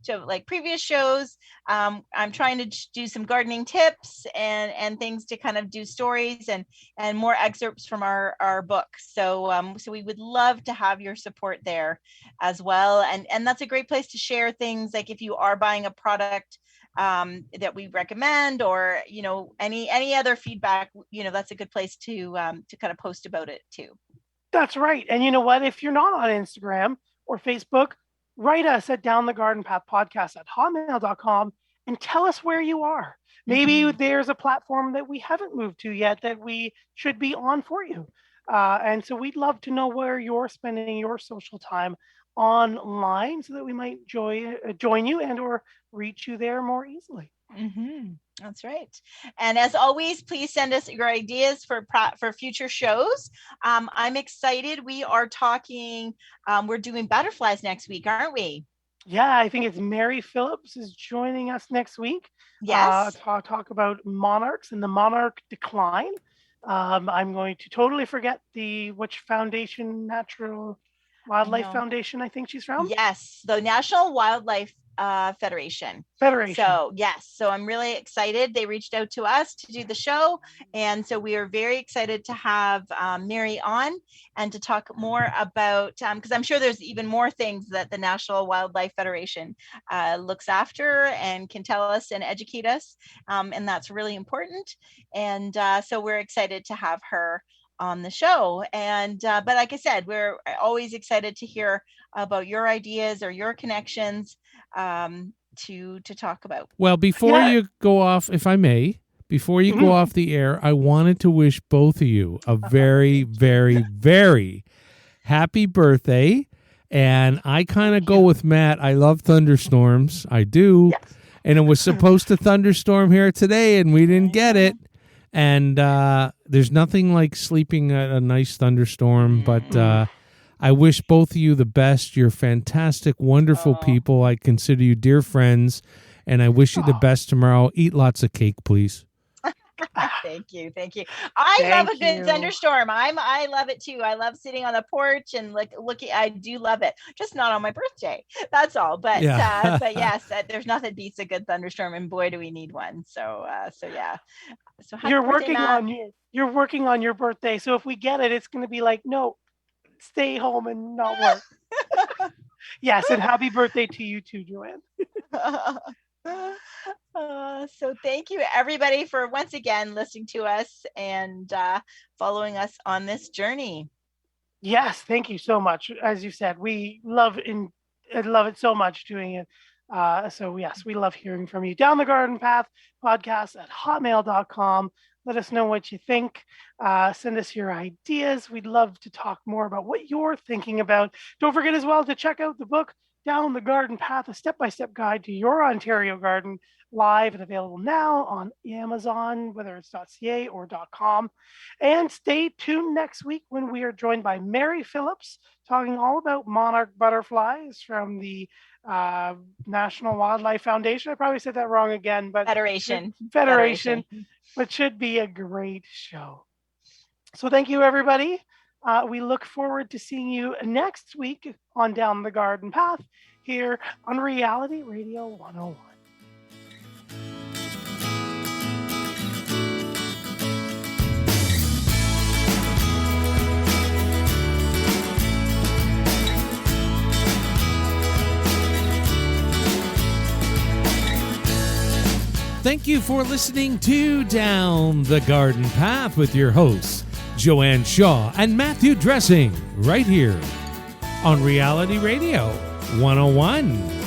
Speaker 2: to like previous shows. I'm trying to do some gardening tips and things to kind of do stories and more excerpts from our books. So we would love to have your support there as well. And that's a great place to share things like if you are buying a product that we recommend, or any other feedback, that's a good place to kind of post about it too.
Speaker 3: That's right. And you know what? If you're not on Instagram or Facebook, write us at Down the Garden Path Podcast at hotmail.com and tell us where you are. Maybe there's a platform that we haven't moved to yet that we should be on for you. And so we'd love to know where you're spending your social time online so that we might join you and or reach you there more easily.
Speaker 2: That's right. And as always, please send us your ideas for future shows. I'm excited. We are talking, we're doing butterflies next week, aren't we?
Speaker 3: Yeah, I think it's Mary Phillips is joining us next week.
Speaker 2: Yes.
Speaker 3: Talk about monarchs and the monarch decline. I'm going to totally forget which foundation, Natural Wildlife Foundation, I think she's from.
Speaker 2: Yes, the National Wildlife Federation.
Speaker 3: Federation.
Speaker 2: So yes, so I'm really excited. They reached out to us to do the show, and so we are very excited to have Mary on and to talk more about, because I'm sure there's even more things that the National Wildlife Federation looks after and can tell us and educate us, and that's really important. And so we're excited to have her on the show. And but like I said, we're always excited to hear about your ideas or your connections to talk about.
Speaker 1: Well, before you go off, if I may, before you go off the air, I wanted to wish both of you a very, very, very happy birthday. And I kind of go with Matt. I love thunderstorms. I do.
Speaker 3: Yes.
Speaker 1: And it was supposed to thunderstorm here today, and we didn't get it. And there's nothing like sleeping at a nice thunderstorm, but I wish both of you the best. You're fantastic, wonderful people. I consider you dear friends, and I wish you the best tomorrow. Eat lots of cake, please.
Speaker 2: Thank you. I love a good thunderstorm. I love it too. I love sitting on the porch and looking. I do love it. Just not on my birthday. That's all. But but yes, there's nothing beats a good thunderstorm, and boy, do we need one. So yeah. So
Speaker 3: you're working on your birthday. So if we get it, it's going to be like, no, stay home and not work. Yes, and happy birthday to you too, Joanne.
Speaker 2: So thank you everybody for once again listening to us and following us on this journey.
Speaker 3: Yes, thank you so much. As you said, we love it so much doing it. So yes, we love hearing from you. Down the Garden Path podcast at hotmail.com. Let us know what you think. Send us your ideas. We'd love to talk more about what you're thinking about. Don't forget as well to check out the book, Down the Garden Path, a step-by-step guide to your Ontario garden, live and available now on Amazon, whether it's .ca or .com. And stay tuned next week when we are joined by Mary Phillips, talking all about monarch butterflies from the National Wildlife Foundation. I probably said that wrong again, but
Speaker 2: Federation.
Speaker 3: But should be a great show. So thank you, everybody. We look forward to seeing you next week on Down the Garden Path here on Reality Radio 101.
Speaker 1: Thank you for listening to Down the Garden Path with your hosts, Joanne Shaw and Matthew Dressing, right here on Reality Radio 101.